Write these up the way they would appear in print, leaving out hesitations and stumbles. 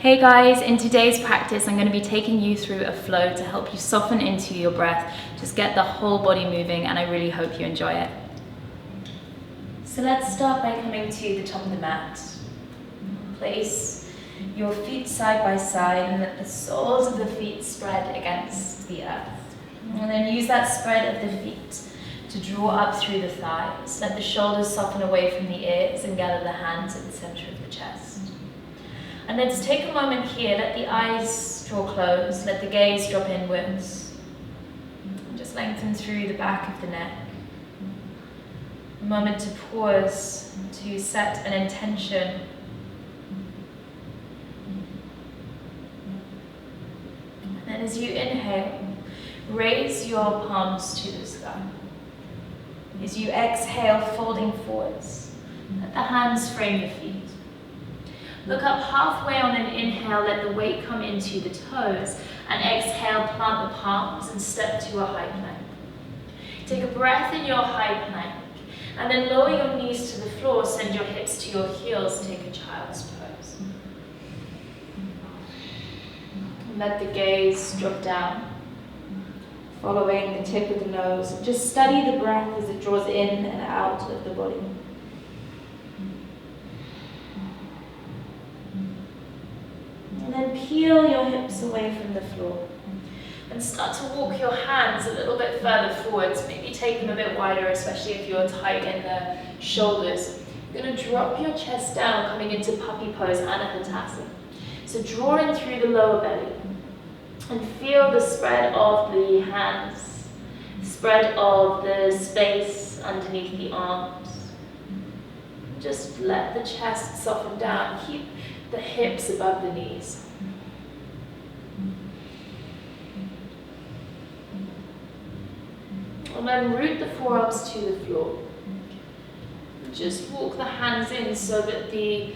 Hey guys, in today's practice I'm going to be taking you through a flow to help you soften into your breath, just get the whole body moving, and I really hope you enjoy it. So let's start by coming to the top of the mat. Place your feet side by side and let the soles of the feet spread against the earth. And then use that spread of the feet to draw up through the thighs. Let the shoulders soften away from the ears and gather the hands at the center of the chest. And then just take a moment here, let the eyes draw close, let the gaze drop inwards. And just lengthen through the back of the neck. A moment to pause, to set an intention. And then as you inhale, raise your palms to the sky. As you exhale, folding forwards, let the hands frame the feet. Look up halfway on an inhale, let the weight come into the toes, and exhale, plant the palms and step to a high plank. Take a breath in your high plank, and then lower your knees to the floor, send your hips to your heels, take a child's pose. And let the gaze drop down, following the tip of the nose. Just study the breath as it draws in and out of the body. And then peel your hips away from the floor. And start to walk your hands a little bit further forwards. Maybe take them a bit wider, especially if you're tight in the shoulders. You're going to drop your chest down, coming into puppy pose, Anahatasana. So draw in through the lower belly. And feel the spread of the hands, spread of the space underneath the arms. Just let the chest soften down. Keep the hips above the knees. And then root the forearms to the floor. Just walk the hands in so that the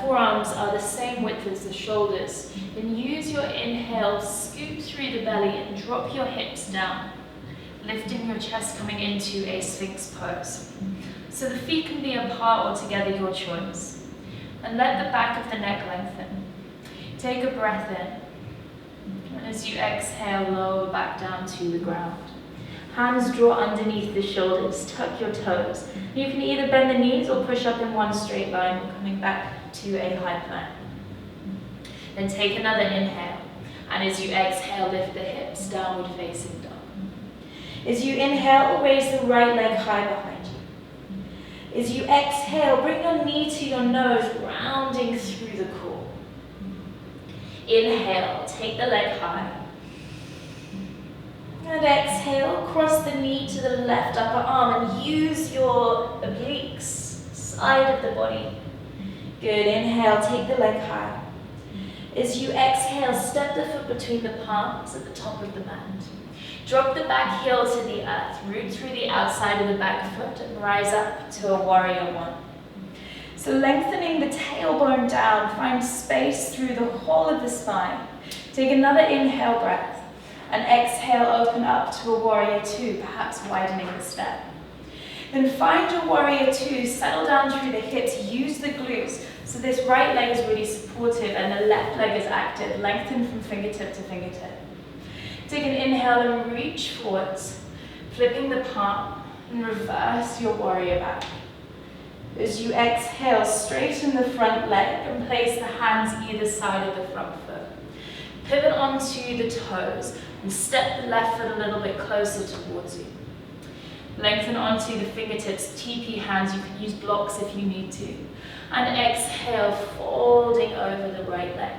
forearms are the same width as the shoulders. Then use your inhale, scoop through the belly and drop your hips down, lifting your chest, coming into a Sphinx pose. So the feet can be apart or together, your choice. And let the back of the neck lengthen. Take a breath in. And as you exhale, lower back down to the ground. Hands draw underneath the shoulders, tuck your toes. You can either bend the knees or push up in one straight line, or coming back to a high plank. Then take another inhale. And as you exhale, lift the hips, downward facing dog. As you inhale, raise the right leg high behind you. As you exhale, bring your knee to your nose, rounding through the core. Inhale, take the leg high. And exhale, cross the knee to the left upper arm and use your obliques, side of the body. Good, inhale, take the leg high. As you exhale, step the foot between the palms at the top of the mat. Drop the back heel to the earth, root through the outside of the back foot and rise up to a warrior one. So lengthening the tailbone down, find space through the whole of the spine. Take another inhale breath and exhale, open up to a warrior two, perhaps widening the step. Then find your warrior two, settle down through the hips, use the glutes. So this right leg is really supportive and the left leg is active, lengthen from fingertip to fingertip. Take an inhale and reach forwards, flipping the palm and reverse your warrior back. As you exhale, straighten the front leg and place the hands either side of the front foot. Pivot onto the toes and step the left foot a little bit closer towards you. Lengthen onto the fingertips, TP hands, you can use blocks if you need to. And exhale, folding over the right leg.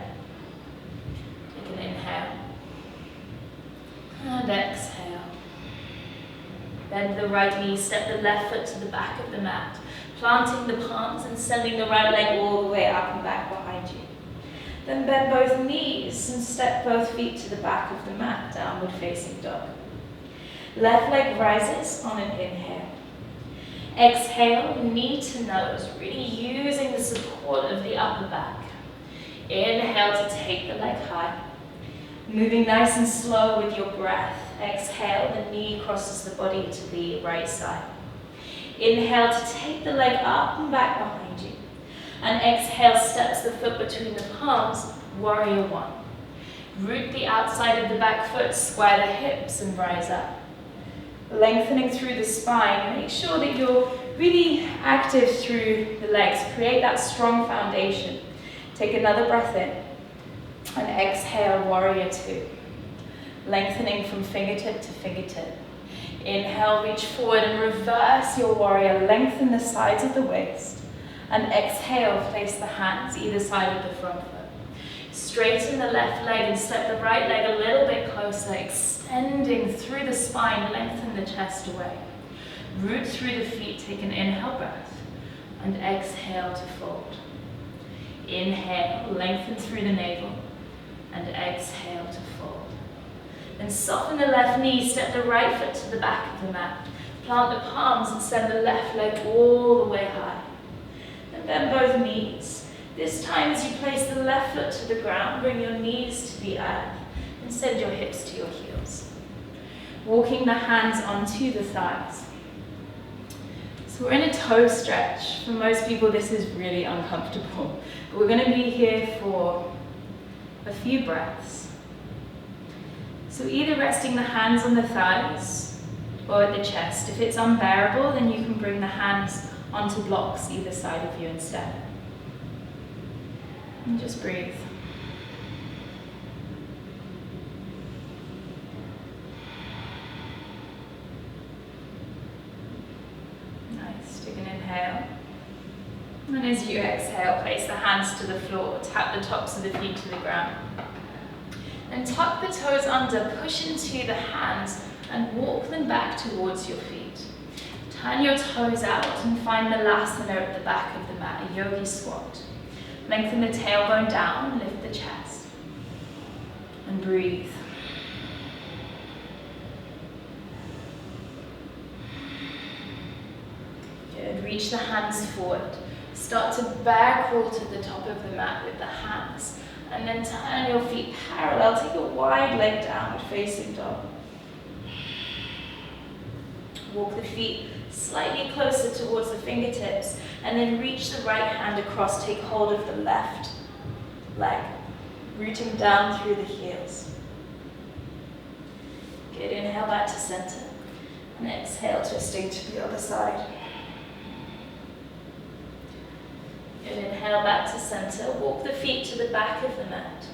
Take an inhale. And exhale. Bend the right knee, step the left foot to the back of the mat, planting the palms and sending the right leg all the way up and back behind you. Then bend both knees and step both feet to the back of the mat, downward facing dog. Left leg rises on an inhale. Exhale, knee to nose, really using the support of the upper back. Inhale to take the leg high. Moving nice and slow with your breath. Exhale, the knee crosses the body to the right side. Inhale to take the leg up and back behind you. And exhale, steps the foot between the palms, warrior one. Root the outside of the back foot, square the hips and rise up. Lengthening through the spine, make sure that you're really active through the legs. Create that strong foundation. Take another breath in. And exhale, warrior two. Lengthening from fingertip to fingertip. Inhale, reach forward and reverse your warrior. Lengthen the sides of the waist. And exhale, place the hands either side of the front foot. Straighten the left leg and step the right leg a little bit closer, extending through the spine, lengthen the chest away. Root through the feet, take an inhale breath, and exhale to fold. Inhale, lengthen through the navel, and exhale to fold. Then soften the left knee, step the right foot to the back of the mat. Plant the palms and send the left leg all the way high. And bend both knees. This time as you place the left foot to the ground, bring your knees to the earth and send your hips to your heels. Walking the hands onto the thighs. So we're in a toe stretch. For most people this is really uncomfortable, but we're going to be here for a few breaths. So either resting the hands on the thighs or at the chest. If it's unbearable, then you can bring the hands onto blocks either side of you instead. And just breathe. Nice, take an inhale. And as you exhale, place the hands to the floor, tap the tops of the feet to the ground. And tuck the toes under, push into the hands and walk them back towards your feet. Turn your toes out and find Malasana at the back of the mat, a yogi squat. Lengthen the tailbone down, lift the chest. And breathe. Good, reach the hands forward. Start to bear crawl to the top of the mat with the hands. And then turn your feet parallel. Take a wide leg downward facing dog. Walk the feet slightly closer towards the fingertips and then reach the right hand across. Take hold of the left leg, rooting down through the heels. Good, inhale back to center and exhale, twisting to the other side. Good, inhale back to center. Walk the feet to the back of the mat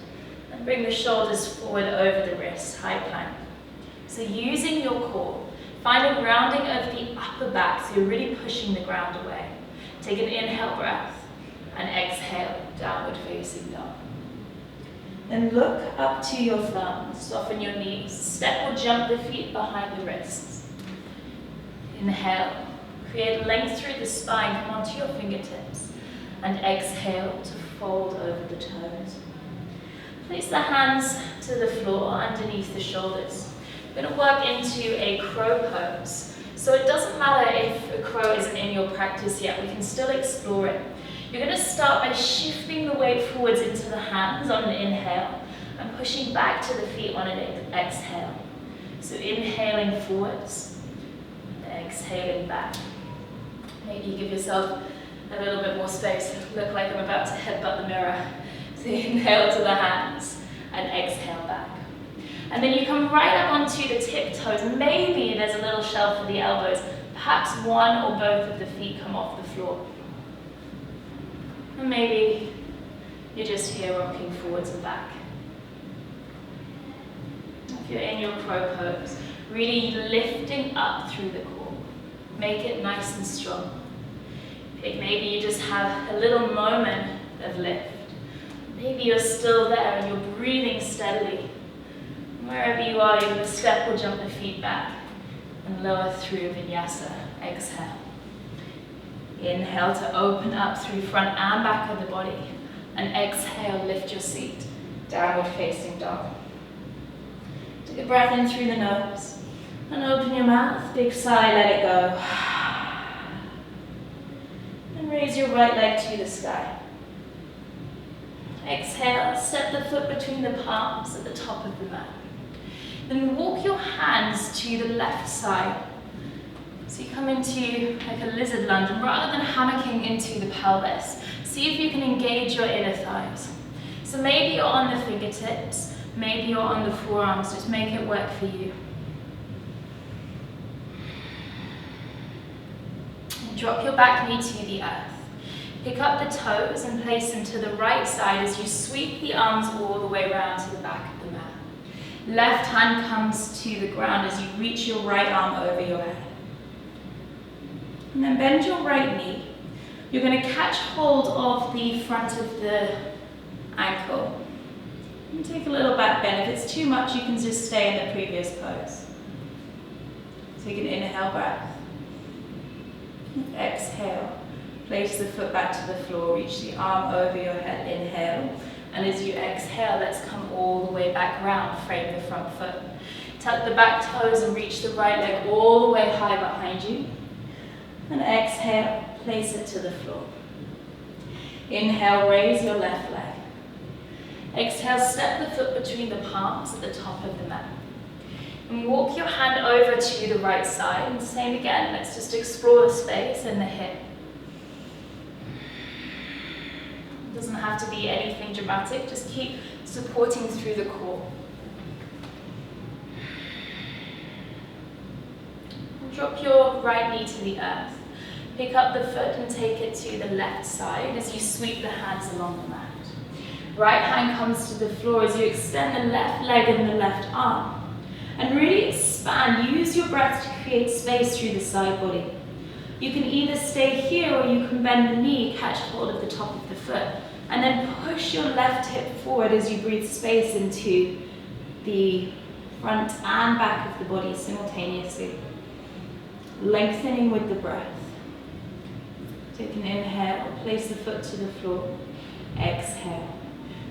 and bring the shoulders forward over the wrists, high plank. So using your core, find a grounding of the upper back, so you're really pushing the ground away. Take an inhale breath and exhale, downward facing dog. Then look up to your thumbs, soften your knees, step or jump the feet behind the wrists. Inhale, create length through the spine, come onto your fingertips, and exhale to fold over the toes. Place the hands to the floor underneath the shoulders. We're going to work into a crow pose. So it doesn't matter if a crow isn't in your practice yet, we can still explore it. You're going to start by shifting the weight forwards into the hands on an inhale and pushing back to the feet on an exhale. So inhaling forwards, exhaling back. Maybe you give yourself a little bit more space. Look like I'm about to headbutt the mirror. So inhale to the hands and exhale back. And then you come right up onto the tiptoes. Maybe there's a little shelf for the elbows. Perhaps one or both of the feet come off the floor. And maybe you're just here rocking forwards and back. If you're in your crow pose, really lifting up through the core. Make it nice and strong. Maybe you just have a little moment of lift. Maybe you're still there and you're breathing steadily. Wherever you are, you're going to step or jump the feet back and lower through vinyasa. Exhale. Inhale to open up through front and back of the body. And exhale, lift your seat. Downward facing dog. Take a breath in through the nose. And open your mouth. Big sigh, let it go. And raise your right leg to the sky. Exhale, step the foot between the palms at the top of the mat. Then walk your hands to the left side. So you come into like a lizard lunge, and rather than hammocking into the pelvis, See if you can engage your inner thighs. So maybe you're on the fingertips, maybe you're on the forearms, just make it work for you. And drop your back knee to the earth. Pick up the toes and place them to the right side as you sweep the arms all the way around to the back of the mat. Left hand comes to the ground as you reach your right arm over your head. And then bend your right knee. You're going to catch hold of the front of the ankle. And take a little back bend. If it's too much, you can just stay in the previous pose. Take an inhale breath. Exhale. Place the foot back to the floor. Reach the arm over your head. Inhale. And as you exhale, let's come all the way back round. Frame the front foot. Tuck the back toes and reach the right leg all the way high behind you. And exhale. Place it to the floor. Inhale, raise your left leg. Exhale, step the foot between the palms at the top of the mat. And walk your hand over to the right side. And same again, let's just explore the space in the hip. It doesn't have to be anything dramatic, just keep supporting through the core. And drop your right knee to the earth. Pick up the foot and take it to the left side as you sweep the hands along the mat. Right hand comes to the floor as you extend the left leg and the left arm. And really expand, use your breath to create space through the side body. You can either stay here or you can bend the knee, catch hold of the top of the foot, and then push your left hip forward as you breathe space into the front and back of the body simultaneously. Lengthening with the breath. Take an inhale, place the foot to the floor. Exhale.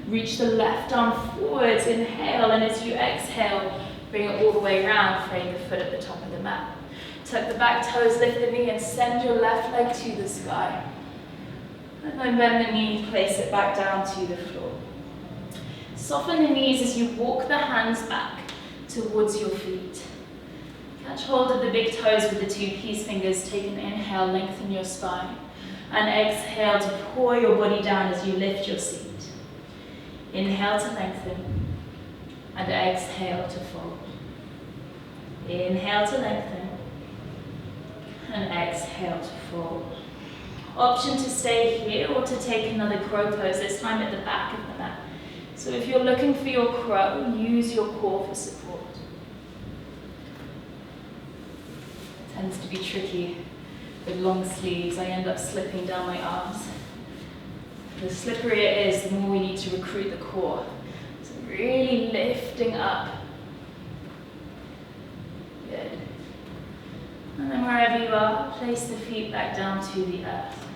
Reach the left arm forwards, inhale, and as you exhale, bring it all the way around, frame the foot at the top of the mat. Tuck the back toes, lift the knee, and send your left leg to the sky. And then bend the knee, place it back down to the floor. Soften the knees as you walk the hands back towards your feet. Catch hold of the big toes with the two peace fingers. Take an inhale, lengthen your spine. And exhale to pour your body down as you lift your seat. Inhale to lengthen. And exhale to fold. Inhale to lengthen. And exhale to fold. Option to stay here or to take another crow pose, this time at the back of the mat. So if you're looking for your crow, use your core for support. It tends to be tricky with long sleeves. I end up slipping down my arms. The slipperier it is, the more we need to recruit the core. So really lifting up. Good. And then wherever you are, place the feet back down to the earth.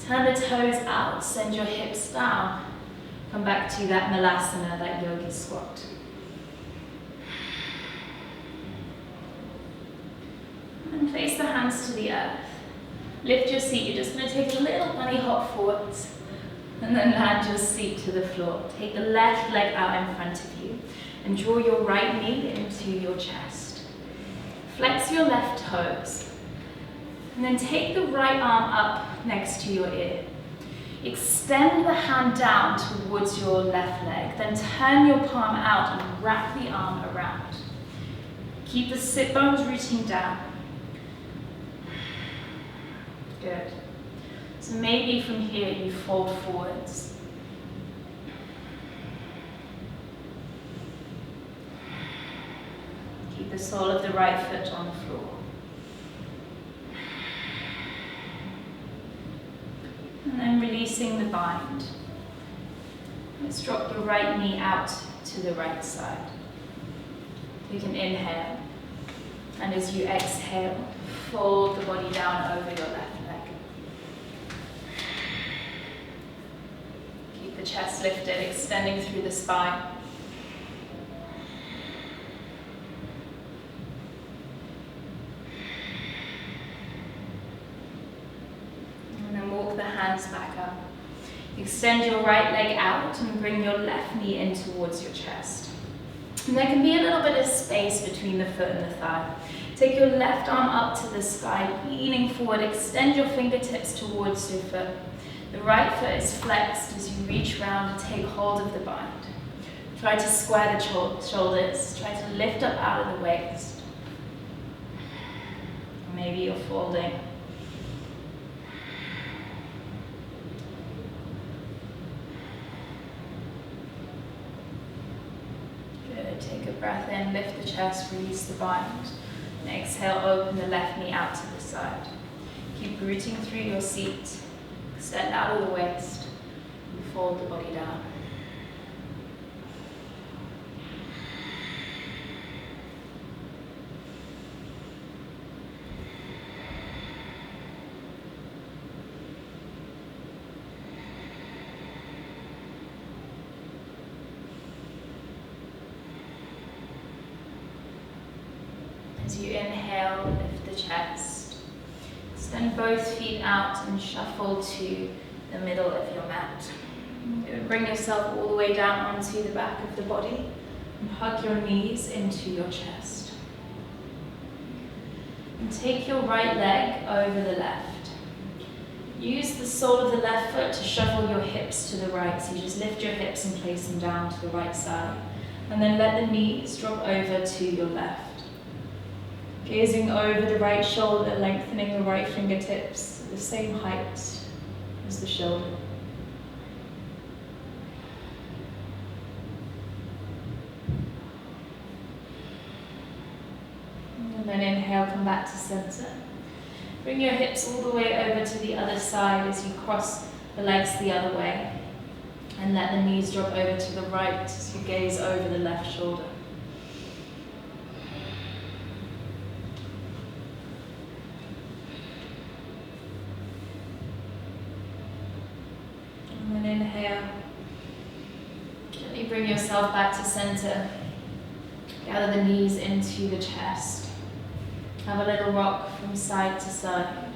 Turn the toes out, send your hips down. Come back to that malasana, that yogi squat. And place the hands to the earth. Lift your seat. You're just going to take a little bunny hop forwards. And then land your seat to the floor. Take the left leg out in front of you. And draw your right knee into your chest. Flex your left toes. And then take the right arm up next to your ear. Extend the hand down towards your left leg. Then turn your palm out and wrap the arm around. Keep the sit bones rooting down. Good. So maybe from here you fold forwards. Keep the sole of the right foot on the floor. And then releasing the bind. Let's drop your right knee out to the right side. You can inhale. And as you exhale, fold the body down over your left leg. Keep the chest lifted, extending through the spine. And then walk the hands back up. Extend your right leg out and bring your left knee in towards your chest. And there can be a little bit of space between the foot and the thigh. Take your left arm up to the sky, leaning forward. Extend your fingertips towards your foot. The right foot is flexed as you reach round and take hold of the bind. Try to square the shoulders. Try to lift up out of the waist. Maybe you're folding. Good. Take a breath in, lift the chest, release the bind. And exhale, open the left knee out to the side. Keep rooting through your seat. Extend out of the waist. And fold the body down. As you inhale, lift the chest. Extend both feet out and shuffle to the middle of your mat. Bring yourself all the way down onto the back of the body and hug your knees into your chest. And take your right leg over the left. Use the sole of the left foot to shuffle your hips to the right. So you just lift your hips and place them down to the right side. And then let the knees drop over to your left. Gazing over the right shoulder, lengthening the right fingertips at the same height as the shoulder. And then inhale, come back to center. Bring your hips all the way over to the other side as you cross the legs the other way. And let the knees drop over to the right as you gaze over the left shoulder. And then inhale. Gently bring yourself back to center. Gather the knees into the chest. Have a little rock from side to side.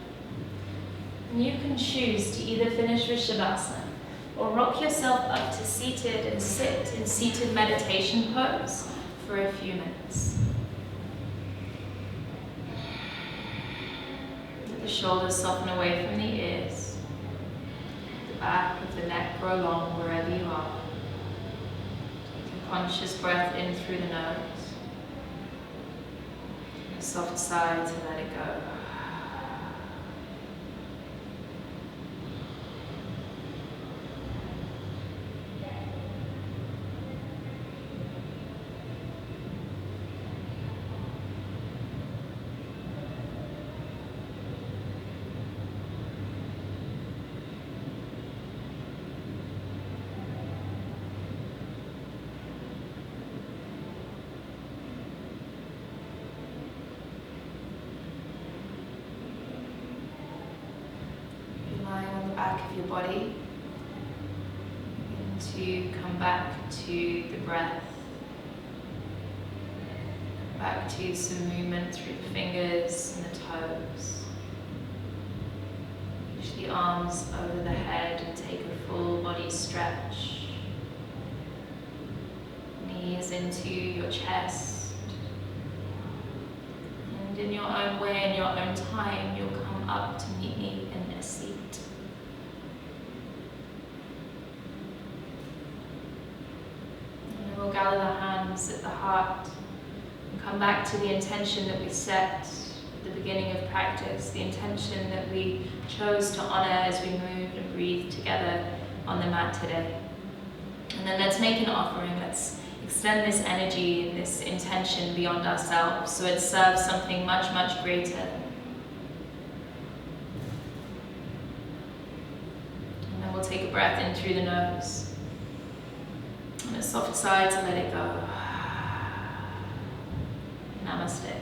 And you can choose to either finish with Shavasana or rock yourself up to seated and sit in seated meditation pose for a few minutes. Let the shoulders soften away from the ears. The back of the neck grow long wherever you are. Take a conscious breath in through the nose. A soft sigh to let it go. Back of your body, and to come back to the breath, back to some movement through the fingers and the toes. Push the arms over the head and take a full body stretch. Knees into your chest, and in your own way, in your own time, you'll come up to meet me in a seat. We'll gather the hands at the heart and come back to the intention that we set at the beginning of practice, the intention that we chose to honor as we moved and breathed together on the mat today. And then let's make an offering. Let's extend this energy and this intention beyond ourselves so it serves something much, much greater. And then we'll take a breath in through the nose. And a soft sigh to let it go. Namaste.